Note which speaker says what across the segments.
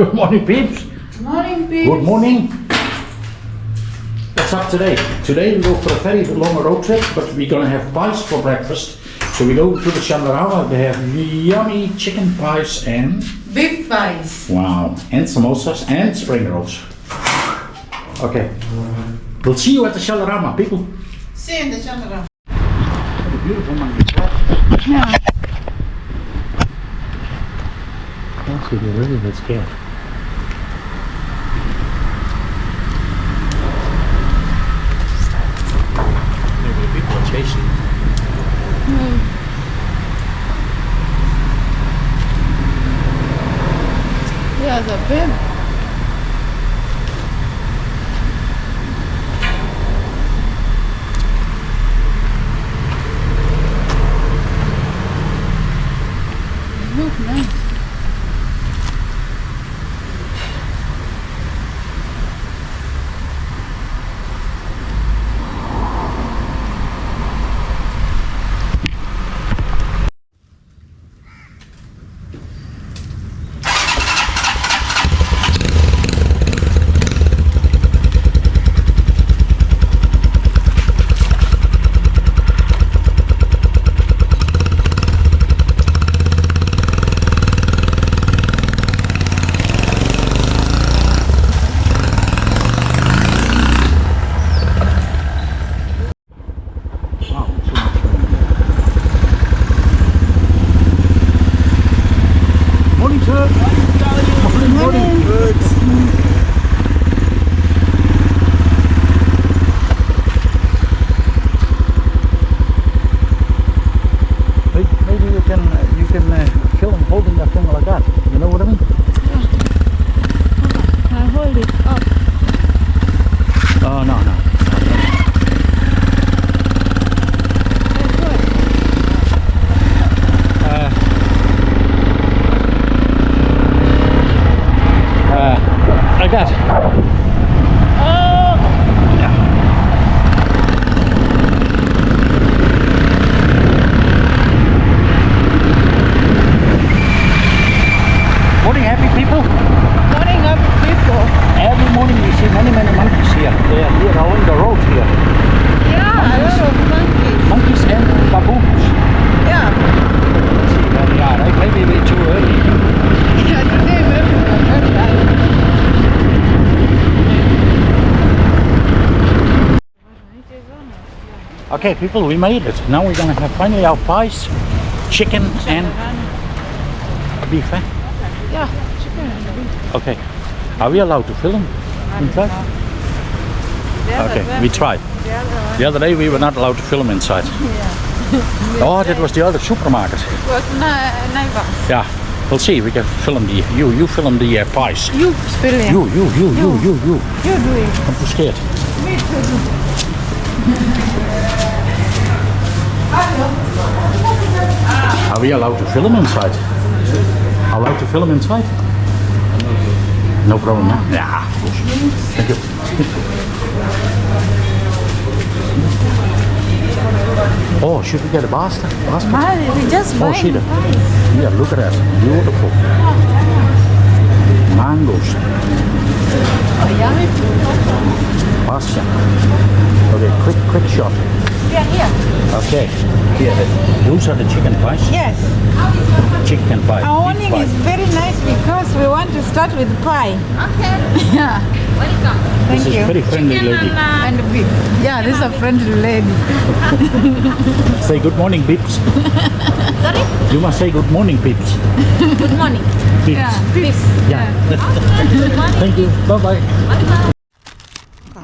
Speaker 1: Good morning, peeps.
Speaker 2: Good morning, peeps.
Speaker 1: Good morning. What's up today? Today we go for a very long road trip, but we're gonna have pies for breakfast. So we go to the Chandarama. They have yummy chicken pies and
Speaker 2: Beef pies.
Speaker 1: wow, and samosas and spring rolls. Okay. We'll see you at the Chandarama, people.
Speaker 2: See you in the Chandra.
Speaker 1: What a beautiful mountain.
Speaker 2: Yeah.
Speaker 1: Actually, they're really not scared. Maybe people are chasing.
Speaker 2: Yeah, the beef. Look nice.
Speaker 1: Morning, sir. Morning. Good. Maybe you can film holding that thing like that. You know what I mean?
Speaker 2: I hold it up.
Speaker 1: Oh no. Like that. Morning, happy people.
Speaker 2: Morning up, people.
Speaker 1: Every morning we see many monkeys here. They are here along the road here.
Speaker 2: Yeah, a lot of monkeys.
Speaker 1: Monkeys and baboons.
Speaker 2: Yeah.
Speaker 1: Let's see where they are. Right? Maybe we're too early.
Speaker 2: Yeah, today maybe we're not right.
Speaker 1: Okay, people, we made it. Now we're gonna have finally our pies, chicken and beef. Eh?
Speaker 2: Yeah, chicken and beef.
Speaker 1: Okay. Are we allowed to film inside? Okay, we tried. The other day we were not allowed to film inside.
Speaker 2: Yeah.
Speaker 1: Oh, that was the other supermarket.
Speaker 2: It was neighbor.
Speaker 1: Yeah, we'll see. We can film the you film the pies.
Speaker 2: You spilling.
Speaker 1: You.
Speaker 2: You do it.
Speaker 1: I'm too scared.
Speaker 2: Me too.
Speaker 1: Are we allowed to film inside? Allowed to film inside? No problem, huh? Yeah, of course. Thank you. Oh, should we get a basket?
Speaker 2: We just
Speaker 1: Oh, see that? Yeah, look at that. Beautiful. Mangoes.
Speaker 2: Yummy.
Speaker 1: Pasta. Okay, quick shot.
Speaker 2: Yeah, here.
Speaker 1: Okay. Here, those are the chicken pies.
Speaker 2: Yes.
Speaker 1: Chicken pie.
Speaker 2: Our
Speaker 1: beef
Speaker 2: morning
Speaker 1: pie.
Speaker 2: is very nice because we want to start with pie.
Speaker 3: Okay,
Speaker 2: Yeah.
Speaker 3: welcome.
Speaker 1: This
Speaker 2: Thank
Speaker 1: is
Speaker 2: you.
Speaker 1: very friendly lady.
Speaker 2: And beef. Yeah, this is a friendly lady.
Speaker 1: Say good morning, peeps.
Speaker 3: Sorry?
Speaker 1: You must say good morning, peeps.
Speaker 3: Good morning.
Speaker 1: Peeps.
Speaker 2: Yeah.
Speaker 3: Peace.
Speaker 1: Yeah.
Speaker 3: Good morning.
Speaker 1: Thank you. Bye-bye.
Speaker 3: Bye-bye.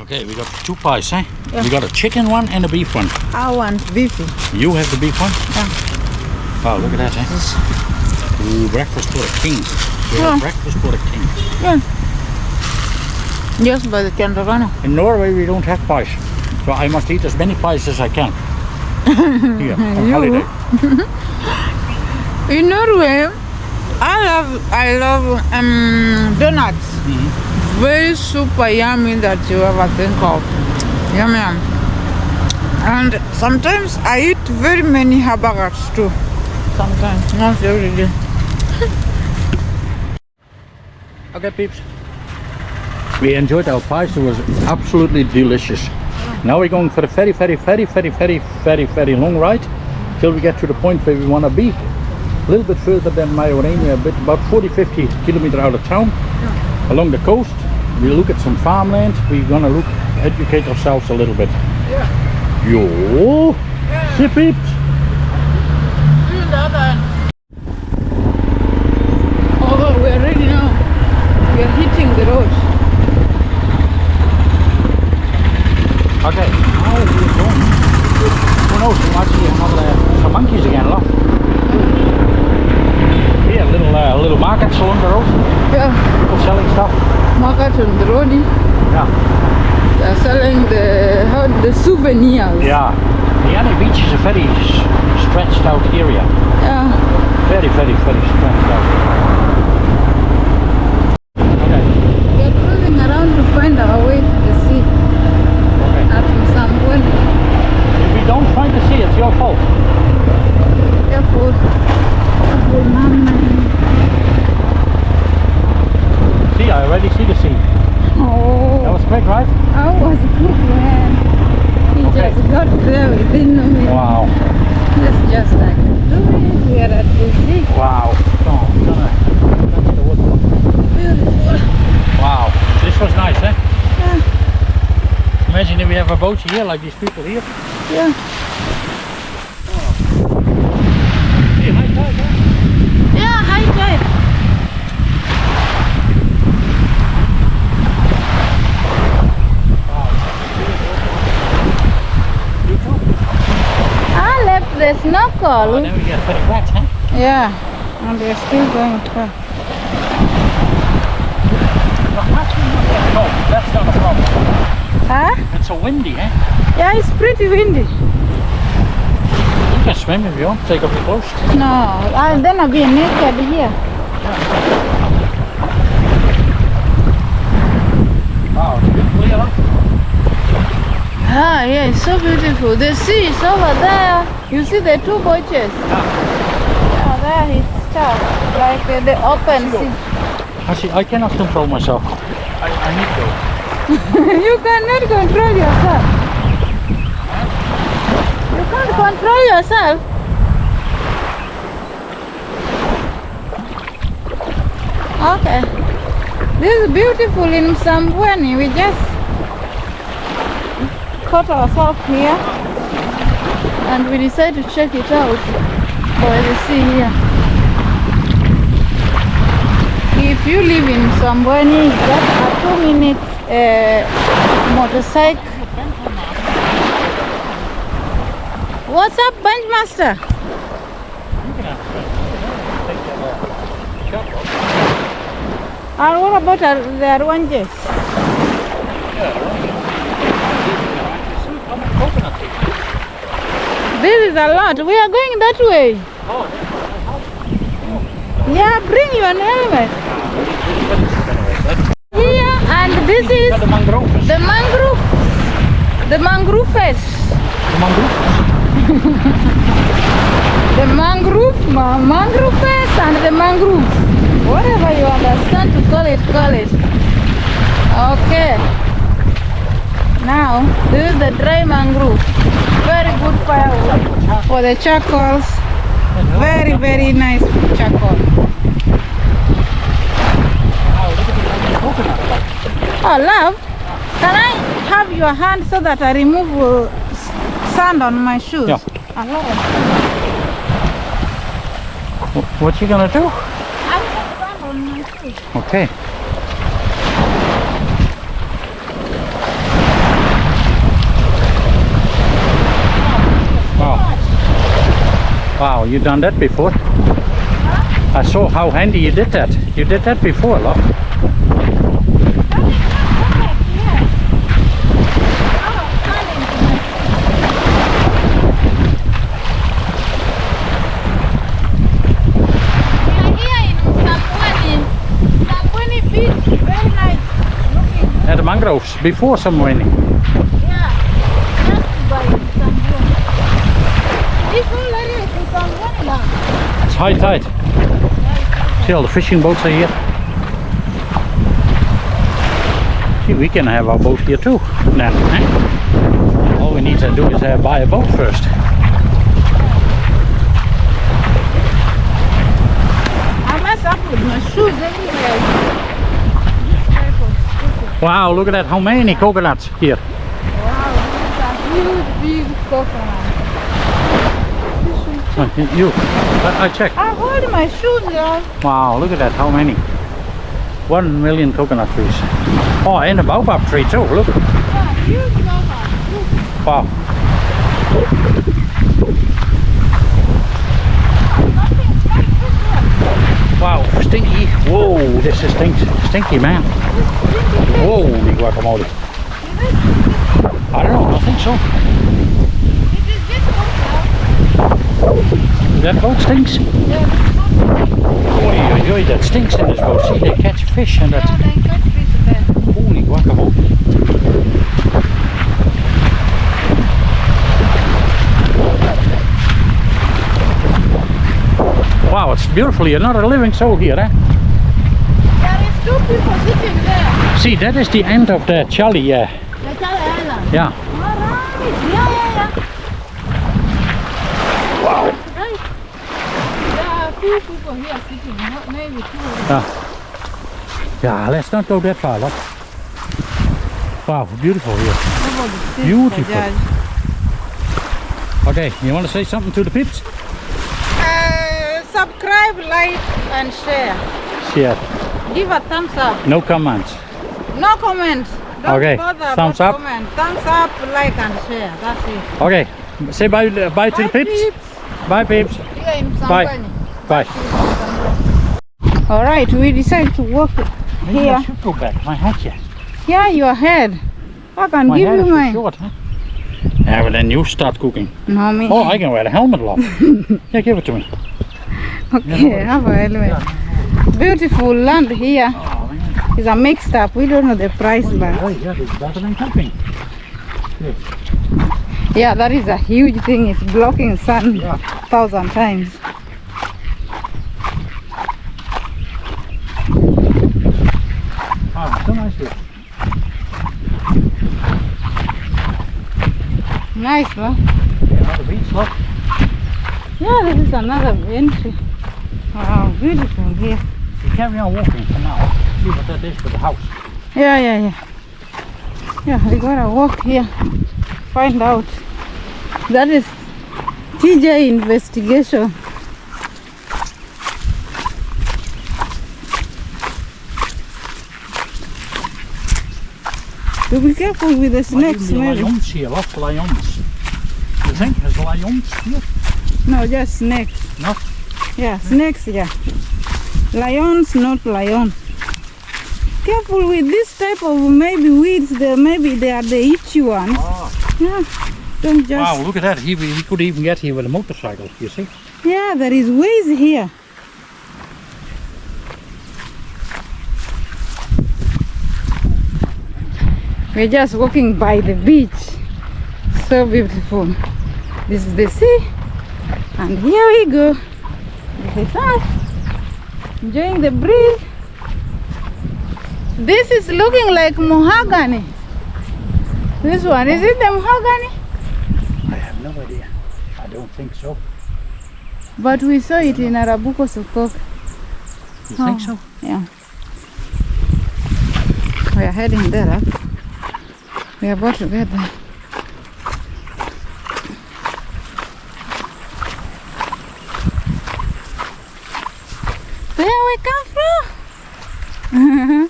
Speaker 1: Okay, we got two pies, eh?
Speaker 2: Yeah.
Speaker 1: We got a chicken one and a beef one.
Speaker 2: I want beefy.
Speaker 1: You have the beef one?
Speaker 2: Yeah.
Speaker 1: Oh, look at that, eh? Ooh, breakfast for a king. We
Speaker 2: Yeah.
Speaker 1: have breakfast for a king.
Speaker 2: Yeah. Yes, by the Chandarana.
Speaker 1: In Norway, we don't have pies. So I must eat as many pies as I can. Here, on holiday.
Speaker 2: In Norway, I love donuts. Very super yummy that you ever think of. Yum yum. And sometimes I eat very many hamburgers too. Sometimes, not every day.
Speaker 1: Okay, peeps. We enjoyed our pies. It was absolutely delicious. Now we're going for a very long ride till we get to the point where we want to be. A little bit further than Majorania, about 40-50 kilometers out of town, along the coast. We'll look at some farmland. We're gonna educate ourselves a little bit.
Speaker 2: Yeah.
Speaker 1: Yo, see peeps.
Speaker 2: See the other end. Oh, we're ready now. We're hitting the road.
Speaker 1: Okay, now we're going. Who knows? We might see some monkeys again, look. Here, little markets along the road.
Speaker 2: Yeah.
Speaker 1: People selling stuff.
Speaker 2: Market on the road.
Speaker 1: Yeah.
Speaker 2: They're selling the souvenirs.
Speaker 1: Yeah. The Annie Beach is a very stretched out area.
Speaker 2: Yeah.
Speaker 1: Very stretched out. Okay.
Speaker 2: We're cruising around to find our way to the sea.
Speaker 1: Okay.
Speaker 2: At Msambweni.
Speaker 1: If we don't find the sea, it's your fault.
Speaker 2: Careful. Careful, Mama.
Speaker 1: See, I already see the sea.
Speaker 2: Oh.
Speaker 1: That was quick, right?
Speaker 2: I was good, man. He
Speaker 1: Okay.
Speaker 2: just got there within a minute.
Speaker 1: Wow.
Speaker 2: It's just like, we are at the sea.
Speaker 1: Wow. Oh, that's the wood.
Speaker 2: Beautiful.
Speaker 1: Wow. This was nice, eh?
Speaker 2: Yeah.
Speaker 1: Imagine if we have a boat here, like these people here.
Speaker 2: Yeah.
Speaker 1: Hey, high tide, huh?
Speaker 2: Yeah, high tide. I left the snorkel.
Speaker 1: Oh, then we get pretty wet, huh?
Speaker 2: Yeah, and we're still going far.
Speaker 1: No, that's not a problem.
Speaker 2: Huh?
Speaker 1: It's so windy, eh?
Speaker 2: Yeah, it's pretty windy.
Speaker 1: You can swim if you want. Take off your clothes.
Speaker 2: No, then I'll be naked here.
Speaker 1: Wow, it's good clear, huh?
Speaker 2: Ah, yeah, it's so beautiful. The sea is over there. You see the two boats? Yeah, there it's stuck. Like the open sea.
Speaker 1: Actually, I cannot control myself. I need to.
Speaker 2: You cannot control yourself. You can't control yourself. Okay. This is beautiful in Msambweni. We just caught ourselves here and we decided to check it out by the sea here. If you live in Msambweni, that's a 2-minute motorcycle. What's up, Benchmaster? And what about the oranges? This is a lot. We are going that way. Yeah, bring your helmet. Here, and this is
Speaker 1: the mangroves.
Speaker 2: the mangrove. The mangrove.
Speaker 1: The mangroves.
Speaker 2: The mangrove and the mangrove. Whatever you understand to call it, call it. Okay. Now, this is the dry mangrove. Very good firewood for the charcoals. Very nice charcoal. Oh, love, can I have your hand so that I remove sand on my shoes?
Speaker 1: Yeah.
Speaker 2: Hello.
Speaker 1: What you gonna do?
Speaker 2: I have sand on my shoes.
Speaker 1: Okay. Wow. Wow, you done that before? I saw how handy you did that. You did that before, look. At the mangroves before some raining.
Speaker 2: Yeah, just by Msambweni. This whole area is Msambweni now.
Speaker 1: It's high tide. See all the fishing boats are here. we can have our boat here too. Then, eh? All we need to do is buy a boat first.
Speaker 2: I mess up with my shoes anyway.
Speaker 1: Wow, look at that! How many coconuts here?
Speaker 2: Wow, these are huge, big coconuts.
Speaker 1: I check.
Speaker 2: I hold my shoes on.
Speaker 1: Wow, look at that! How many? 1 million coconut trees. Oh, and a baobab tree too. Look.
Speaker 2: Yeah, huge coconuts.
Speaker 1: Wow. Wow, stinky. Whoa, this is stinky, man. Holy guacamole. I don't know, I think so.
Speaker 2: It is this one.
Speaker 1: That boat stinks? Oi, oi, oi, that stinks in this boat. See, they catch fish and that.
Speaker 2: Yeah, they catch fish there.
Speaker 1: Holy guacamole. Wow, it's beautiful here. Not a living soul here, eh?
Speaker 2: There is 2 people sitting there.
Speaker 1: See, that is the end of the Charlie, yeah.
Speaker 2: The Charlie Island.
Speaker 1: Yeah.
Speaker 2: Alright. Yeah.
Speaker 1: Wow.
Speaker 2: Right. There are 2 people here sitting, not maybe 2.
Speaker 1: Yeah, let's not go that far, look. Wow, beautiful here.
Speaker 2: Nobody sits
Speaker 1: Beautiful.
Speaker 2: for judge.
Speaker 1: Okay, you want to say something to the peeps?
Speaker 2: Subscribe, like, and share.
Speaker 1: Yeah.
Speaker 2: Give a thumbs up.
Speaker 1: No comments.
Speaker 2: No comments. Don't
Speaker 1: Okay,
Speaker 2: bother
Speaker 1: thumbs
Speaker 2: about
Speaker 1: up.
Speaker 2: comment. Thumbs up, like, and share. That's it.
Speaker 1: Okay, say bye to the peeps. Bye, peeps.
Speaker 2: See you in
Speaker 1: Bye.
Speaker 2: Sangani.
Speaker 1: Bye.
Speaker 2: All right, we decided to walk
Speaker 1: Maybe
Speaker 2: here.
Speaker 1: I should go back. My hat, yeah.
Speaker 2: Yeah, your head. I can
Speaker 1: My
Speaker 2: give
Speaker 1: hair
Speaker 2: you
Speaker 1: is too
Speaker 2: mine.
Speaker 1: short, huh? Yeah, but then you start cooking.
Speaker 2: No, me.
Speaker 1: Oh, I can wear the helmet off. Yeah, give it to me.
Speaker 2: Okay, have a helmet. Beautiful land here.
Speaker 1: Oh, man.
Speaker 2: It's a mixed up. We don't know the price,
Speaker 1: Oh,
Speaker 2: but
Speaker 1: yeah, it's better than camping.
Speaker 2: yeah, that is a huge thing. It's blocking sun
Speaker 1: Yeah.
Speaker 2: 1,000 times.
Speaker 1: Oh, so nice here.
Speaker 2: Nice, huh?
Speaker 1: Another beach, look.
Speaker 2: Yeah, this is another entry. Wow, beautiful here.
Speaker 1: You carry on walking for now. See what that is for the house.
Speaker 2: Yeah. Yeah, we gotta walk here. Find out. That is TJ investigation. So be careful with the snakes, maybe.
Speaker 1: Lions here, lots of lions. You think there's lions here?
Speaker 2: No, just snakes.
Speaker 1: No?
Speaker 2: Yeah, snakes, yeah. Lions, not lion. Careful with this type of maybe weeds. Maybe they are the itchy ones.
Speaker 1: Oh.
Speaker 2: Yeah, don't just.
Speaker 1: Wow, look at that. He could even get here with a motorcycle, you see?
Speaker 2: Yeah, there is ways here. We're just walking by the beach. So beautiful. This is the sea. And here we go. This is us. Enjoying the breeze. This is looking like mahogany. This one, is it the mahogany?
Speaker 1: I have no idea. I don't think so.
Speaker 2: But we saw it in Arabuko Sokok.
Speaker 1: You think so?
Speaker 2: Yeah. We are heading there up. We are about to get there. Where we come from?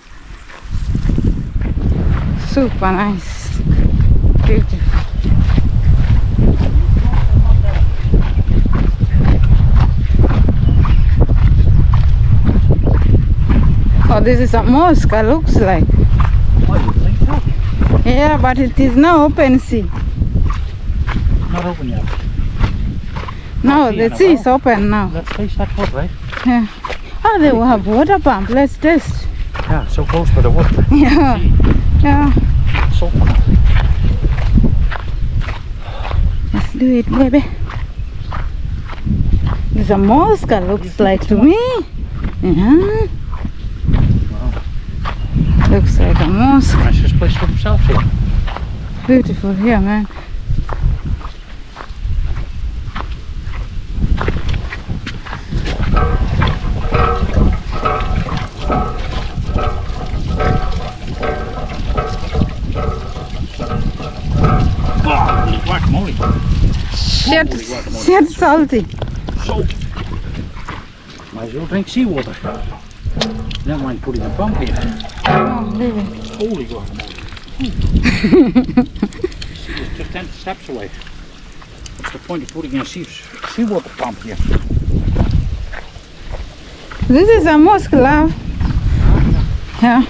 Speaker 2: Super nice. Beautiful. Oh, this is a mosque, it looks like.
Speaker 1: Oh, you think so?
Speaker 2: Yeah, but it is now open sea.
Speaker 1: Not open yet.
Speaker 2: No,
Speaker 1: sea
Speaker 2: the
Speaker 1: in a
Speaker 2: sea
Speaker 1: while.
Speaker 2: is open now.
Speaker 1: Let's taste that food, right?
Speaker 2: Yeah. Oh, they will have water pump. Let's test.
Speaker 1: Yeah, so close to the water.
Speaker 2: Yeah. Yeah.
Speaker 1: So
Speaker 2: Let's do it, baby. There's a mosque, it looks like to me. Yeah. Looks like a mosque.
Speaker 1: Nicest place for himself here.
Speaker 2: Beautiful here, man.
Speaker 1: Holy guacamole.
Speaker 2: Shit salty.
Speaker 1: Salt. Might as well drink seawater. Never mind putting the pump here.
Speaker 2: Oh, really?
Speaker 1: Holy guacamole. She was just 10 steps away. What's the point of putting a seawater pump here?
Speaker 2: This is a mosque, love. Yeah.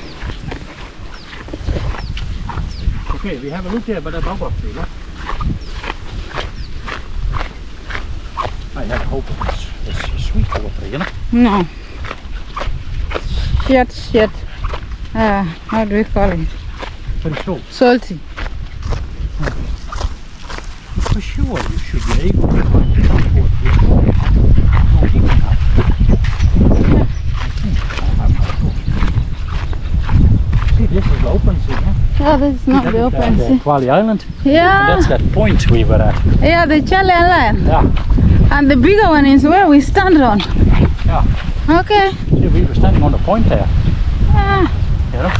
Speaker 1: Okay, we have a look there by the baobab tree, look. I had hope of this sweet water, you know?
Speaker 2: No. Shit. How do we call it?
Speaker 1: Very salt.
Speaker 2: Salty.
Speaker 1: For sure you should be able to find transport here. No, he can have. I think I'll have my foot. See, this is the open sea, huh?
Speaker 2: Yeah, this is not the open
Speaker 1: The
Speaker 2: sea.
Speaker 1: Kwali Island.
Speaker 2: Yeah.
Speaker 1: That's that point we were at.
Speaker 2: Yeah, the Chale Island.
Speaker 1: Yeah.
Speaker 2: And the bigger one is where we stand on.
Speaker 1: Yeah.
Speaker 2: Okay.
Speaker 1: See, we were standing on the point there.
Speaker 2: Ah.
Speaker 1: You know?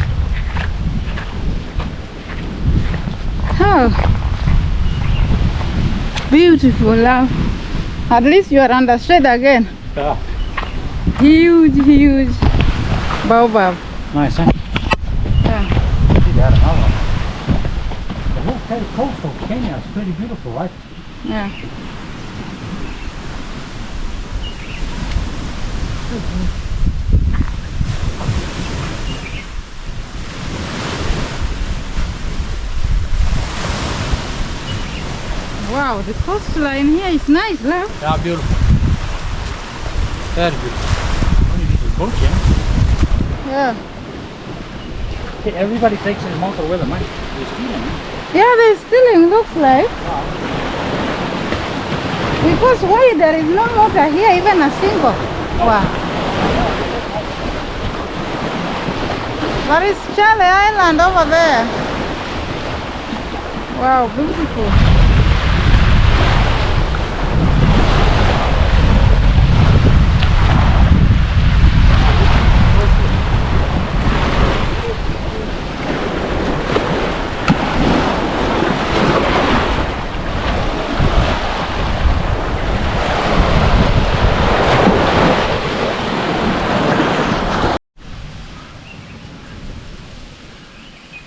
Speaker 2: Oh. Beautiful, love. At least you are under shade again.
Speaker 1: Yeah.
Speaker 2: Huge baobab.
Speaker 1: Nice, huh?
Speaker 2: Yeah.
Speaker 1: See that another one. The whole coast of Kenya is pretty beautiful, right?
Speaker 2: Yeah. Wow, the coastline here is nice, love.
Speaker 1: Yeah, beautiful. Very beautiful. Only little boat, yeah?
Speaker 2: Yeah.
Speaker 1: Okay, everybody takes his motor with them, right? They're stealing, huh?
Speaker 2: Yeah, they're stealing, looks like. Because why there is no motor here, even a single. Wow. There is Chale Island over there. Wow, beautiful.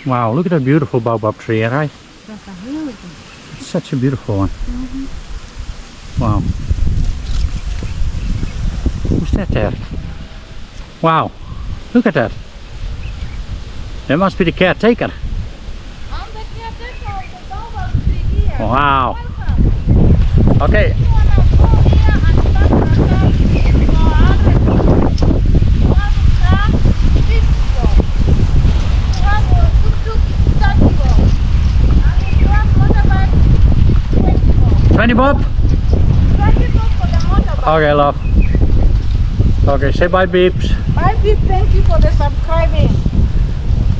Speaker 1: Wow, look at that beautiful baobab tree, right?
Speaker 2: That's a huge one.
Speaker 1: It's such a beautiful one. Wow. Who's that there? Wow, look at that. That must be the caretaker.
Speaker 3: I'm the caretaker of the baobab tree here.
Speaker 1: Wow.
Speaker 3: Welcome.
Speaker 1: Okay.
Speaker 3: You wanna go here and plant
Speaker 1: $20 bob?
Speaker 3: 20 bob for the motorbike.
Speaker 1: Okay, love. Okay, say bye, beeps.
Speaker 2: Bye, Pete. Thank you for the subscribing.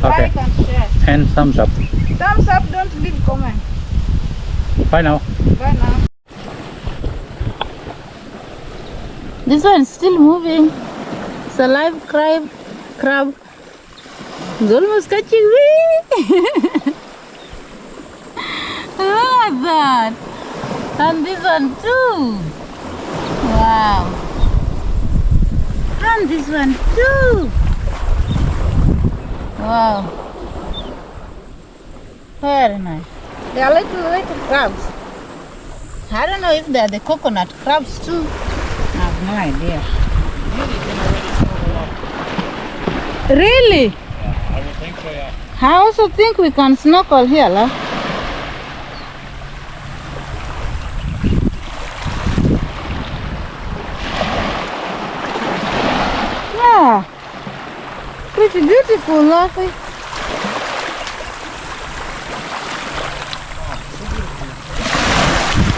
Speaker 1: Okay.
Speaker 2: Like and share.
Speaker 1: And thumbs up.
Speaker 2: Thumbs up, don't leave comment.
Speaker 1: Bye now.
Speaker 2: Bye now.
Speaker 4: This one is still moving. It's a live crab. It's almost catching me. Look at that. And this one too. Wow. And this one too. Wow. Very nice.
Speaker 2: They are little crabs.
Speaker 4: I don't know if they are the coconut crabs too.
Speaker 2: I have no idea. Really?
Speaker 1: I would think so, yeah.
Speaker 2: I also think we can snorkel here, love. Yeah. Pretty beautiful, lovely.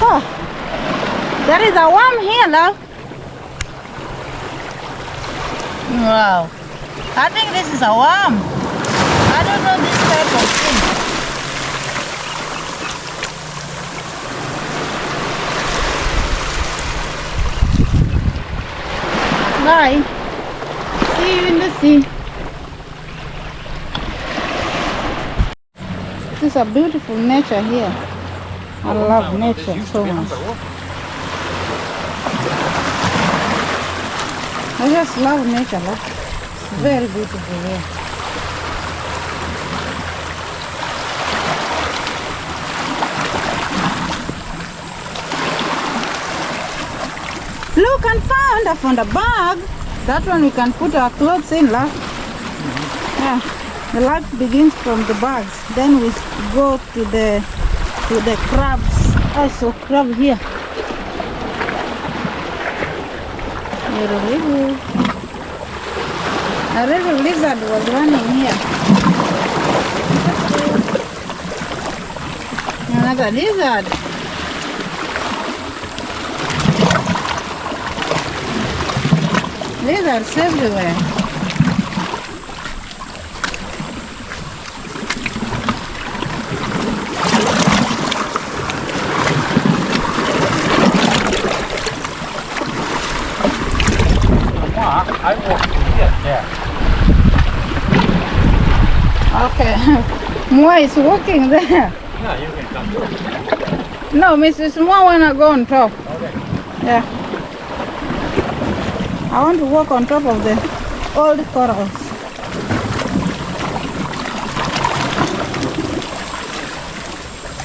Speaker 2: Oh, there is a worm here, love.
Speaker 4: Wow. I think this is a worm. I don't know this type of thing. Bye. See you in the sea. This is a beautiful nature here. I love nature so much. I just love nature. Look. It's very beautiful here. Look, and I found a bag. That one we can put our clothes in, love. Yeah, the life begins from the bags. Then we go to the crabs. I saw crab here. A little lizard was running here. Another lizard. Lizards everywhere.
Speaker 1: I walk here. Yeah.
Speaker 4: Okay. Moa is walking there.
Speaker 1: Yeah, you can come through.
Speaker 4: No, Mrs. Moa wanna go on top.
Speaker 1: Okay.
Speaker 4: Yeah. I want to walk on top of the old corals.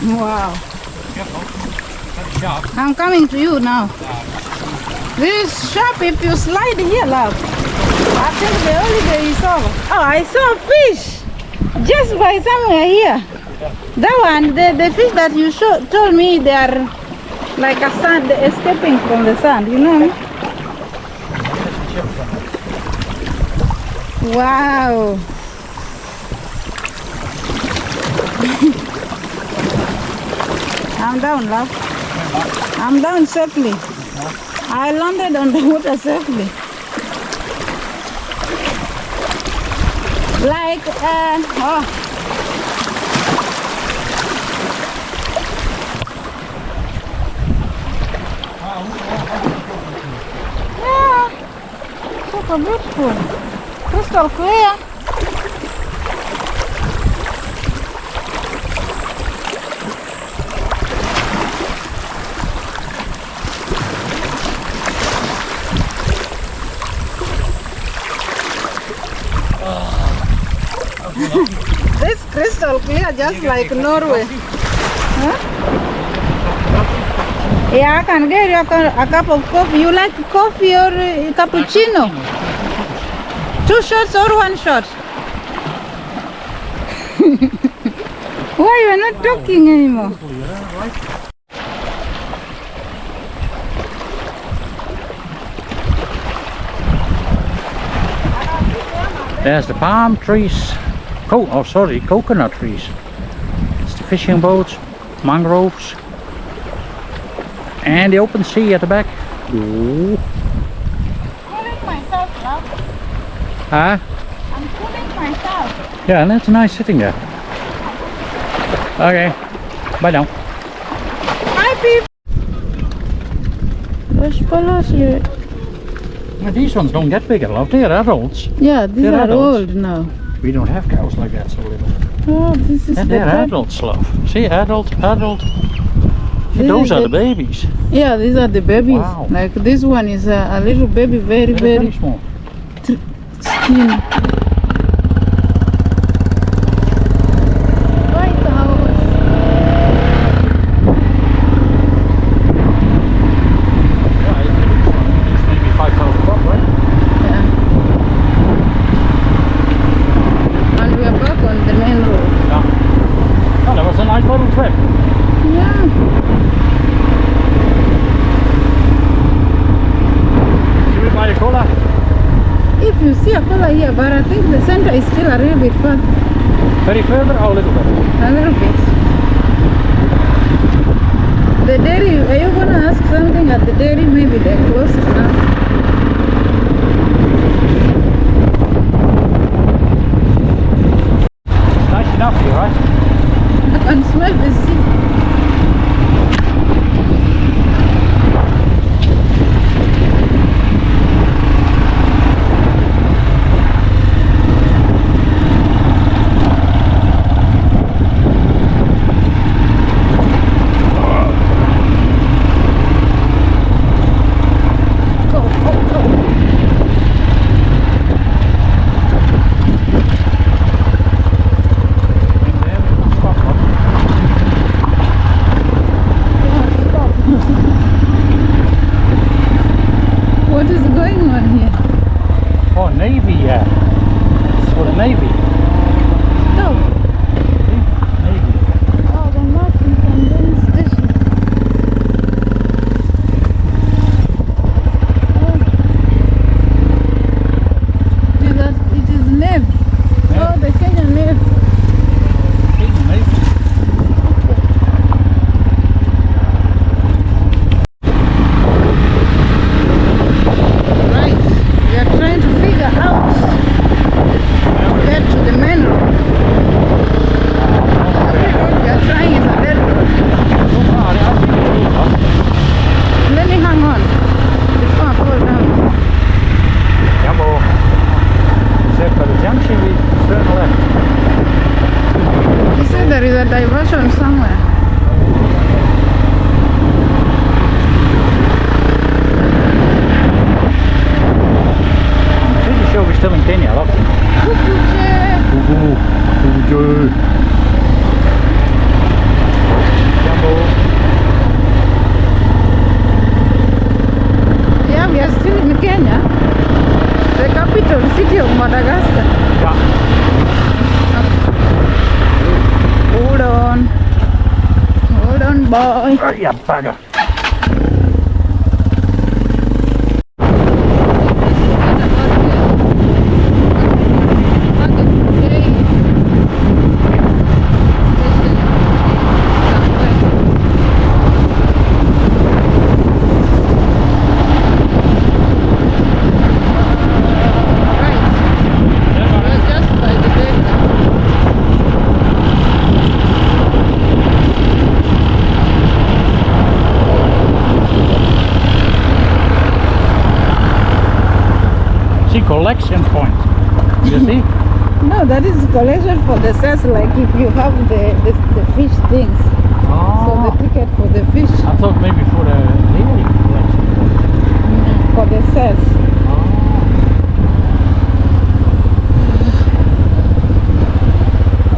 Speaker 4: Wow.
Speaker 1: Careful. Very sharp.
Speaker 4: I'm coming to you now. This is sharp if you slide here, love. I think the holiday is over. Oh, I saw a fish just by somewhere here. That one, the fish that you told me, they are like a sand escaping from the sand, you know? Wow. I'm down, love. I'm down safely. I landed on the water safely. Like, oh. Yeah, super beautiful. Crystal clear. This crystal clear, just like Norway. Huh? Yeah, I can get you a cup of coffee. You like coffee or cappuccino? 2 shots or 1 shot? Why you are not talking anymore?
Speaker 1: There's the palm trees. Coconut trees. It's the fishing boats, mangroves, and the open sea at the back. Ooh.
Speaker 4: Cooling myself, love.
Speaker 1: Huh?
Speaker 4: I'm cooling myself.
Speaker 1: Yeah, and it's nice sitting there. Okay, bye now.
Speaker 4: Hi, people. Fresh palace.
Speaker 1: But these ones don't get bigger, love. They're adults.
Speaker 4: Yeah, these
Speaker 1: They're
Speaker 4: are
Speaker 1: adults.
Speaker 4: old now.
Speaker 1: We don't have cows like that, so little.
Speaker 4: Oh, this is
Speaker 1: And
Speaker 4: the
Speaker 1: they're
Speaker 4: type.
Speaker 1: adults, love. See, adult.
Speaker 4: This
Speaker 1: Those
Speaker 4: is
Speaker 1: are the
Speaker 4: the-
Speaker 1: babies.
Speaker 4: Yeah, these are the babies.
Speaker 1: Wow.
Speaker 4: Like this one is a little baby, very,
Speaker 1: They're
Speaker 4: very
Speaker 1: small.
Speaker 4: skinny. White house.
Speaker 1: Yeah, it's maybe 5,000 bucks, right?
Speaker 4: Yeah. And we are back on the main road.
Speaker 1: Yeah. Oh, that was a nice little trip.
Speaker 4: Yeah.
Speaker 1: Should we buy a cola?
Speaker 4: If you see a color here, but I think the center is still a little bit far.
Speaker 1: Very further or a little bit?
Speaker 4: A little bit. The dairy, are you gonna ask something at the dairy? Maybe they're closed now.
Speaker 1: yeah. It's for the Navy.
Speaker 4: No.
Speaker 1: Navy.
Speaker 4: Oh, the Martin convenience station. It is Navy.
Speaker 1: Yeah.
Speaker 4: Oh, the Kenyan Navy.
Speaker 1: Navy.
Speaker 4: Right. We are trying to figure out to get to the main road. We are trying in the dead road. Let me hang on before I fall down.
Speaker 1: Jumbo. Except for the junction, we turn left.
Speaker 4: He said there is a diversion somewhere.
Speaker 1: Pretty sure we're still in Kenya, look. Jumbo.
Speaker 4: Yeah, we are still in Kenya, the capital city of Madagascar.
Speaker 1: Yeah.
Speaker 4: Hold on, boy.
Speaker 1: Yeah, bugger. See, collection point. You see?
Speaker 4: No, that is collection for the sales, like if you have the fish things. So the ticket for the fish,
Speaker 1: I thought maybe for the daily collection.
Speaker 4: for the sales.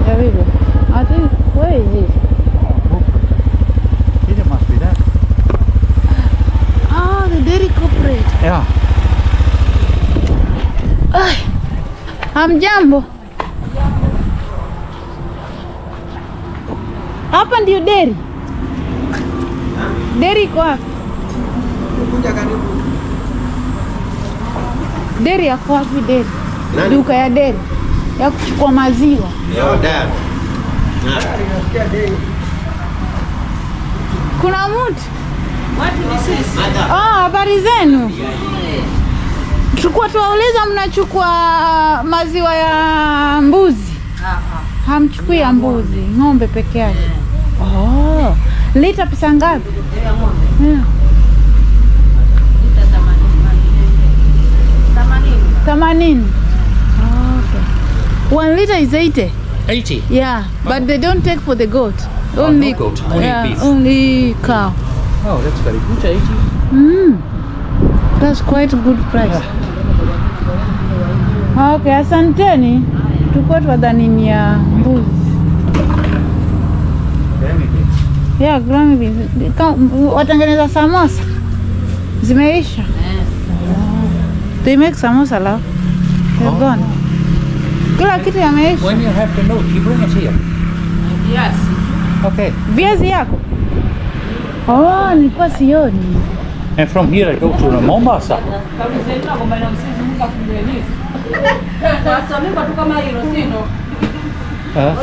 Speaker 4: There we go. I think, where is it?
Speaker 1: It must be that.
Speaker 4: Oh, the dairy corporate.
Speaker 1: Yeah.
Speaker 4: Hamjambo. Hapa ndio dairy. Dairy iko wapi? Dairy yako wapi dairy? Duka ya dairy ya kuchukua maziwa. Kuna mtu? Habari zenu? Tulikuwa tuwauliza mnachukua maziwa ya mbuzi? Hamchukui ya mbuzi, ng'ombe peke yake. Oh, lita pesa ngapi? Yeah. 80. Okay. 1 liter is 80.
Speaker 1: 80.
Speaker 4: Yeah, but they don't take for the goat.
Speaker 1: Oh,
Speaker 4: Only
Speaker 1: no goat, only beef.
Speaker 4: Only cow.
Speaker 1: Oh, that's very good, 80.
Speaker 4: That's quite a good price. Okay, asanteni. Tulikuwa twadhani ya mbuzi. Yeah, grami beans. Watengeneza samosa. Zimeisha. They make samosa love. They're gone. Kila kitu yameisha.
Speaker 1: When you have the note, you bring it here.
Speaker 3: Yes.
Speaker 1: Okay.
Speaker 4: Viazi yako? Oh, nilikuwa sioni.
Speaker 1: And from here I go to the Mombasa.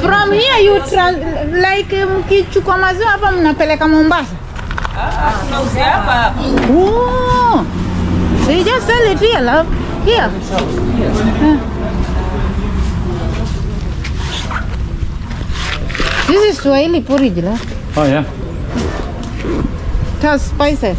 Speaker 4: From here you like mkichukua maziwa hapa mnapeleka Mombasa? Oh. So you just sell it here, love? Here. This is Swahili porridge, love.
Speaker 1: Oh yeah.
Speaker 4: It has spices.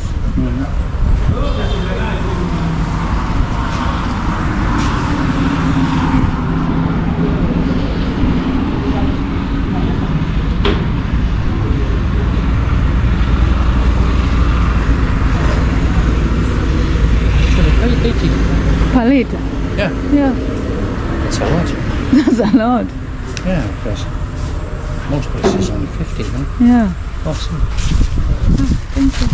Speaker 4: Per liter.
Speaker 1: Yeah.
Speaker 4: Yeah.
Speaker 1: That's a lot.
Speaker 4: That's a lot.
Speaker 1: Yeah, because most places only 50, huh?
Speaker 4: Yeah.
Speaker 1: Awesome.
Speaker 4: Thank you.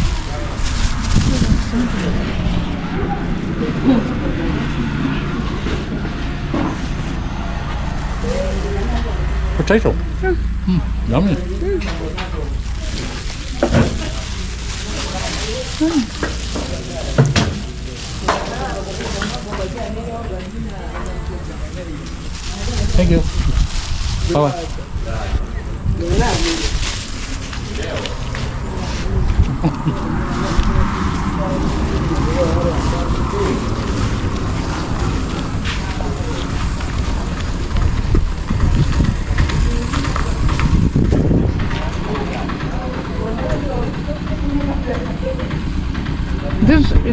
Speaker 1: potato. Yummy. Thank you. Bye-bye.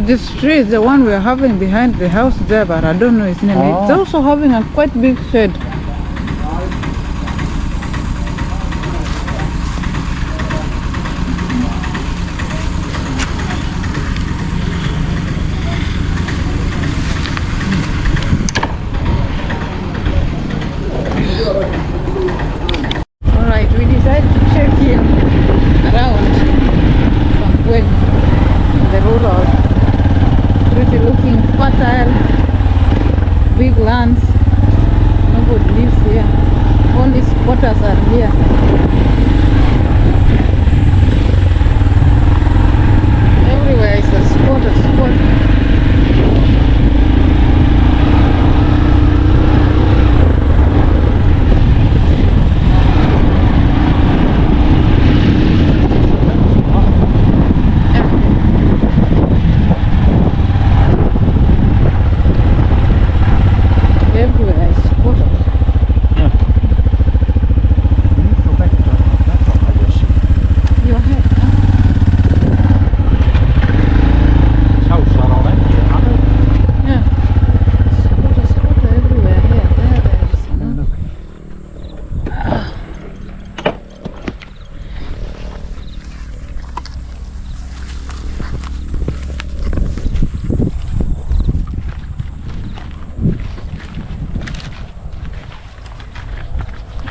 Speaker 2: This tree is the one we're having behind the house there, but I don't know its name.
Speaker 1: Oh.
Speaker 2: It's also having a quite big shade. Alright, we decided to check in around from Wont, the rural, pretty looking fertile, big lands. Nobody lives here. Only squatters are here. Everywhere is a squat. Everywhere is squatters. Your head, huh? Yeah. Squatter everywhere here. There is. No?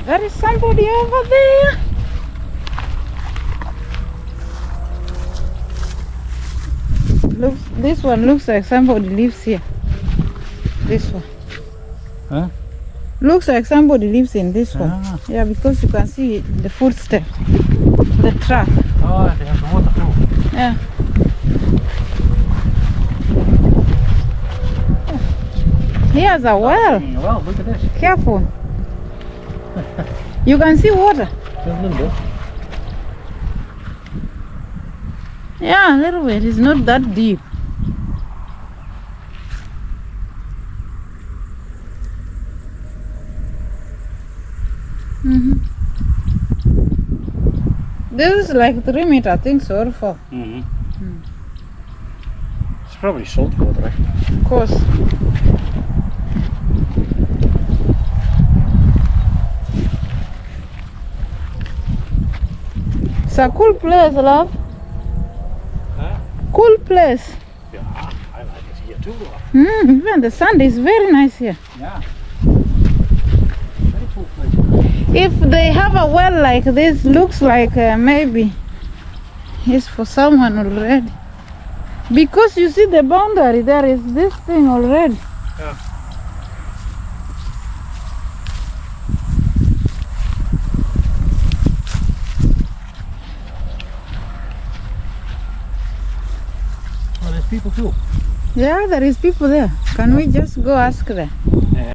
Speaker 2: There is somebody over there. This one looks like somebody lives here. This one.
Speaker 1: Huh?
Speaker 2: Looks like somebody lives in this one.
Speaker 1: Ah.
Speaker 2: Yeah, because you can see the footsteps, the track.
Speaker 1: Oh, they have the water too.
Speaker 2: Yeah. Here's a well.
Speaker 1: Well, look at this.
Speaker 2: Careful. You can see water.
Speaker 1: Just a little bit.
Speaker 2: Yeah, a little bit. It's not that deep. This is like 3 meters, I think so, or 4.
Speaker 1: It's probably salt water, eh?
Speaker 2: Of course. It's a cool place, love.
Speaker 1: Huh?
Speaker 2: Cool place.
Speaker 1: Yeah, I like it here too.
Speaker 2: Even the sun is very nice here.
Speaker 1: Yeah. Very cool place.
Speaker 2: If they have a well like this, looks like maybe it's for someone already. Because you see the boundary, there is this thing already.
Speaker 1: Yeah. Well, there's people too.
Speaker 2: Yeah, there is people there. Can we just go ask them?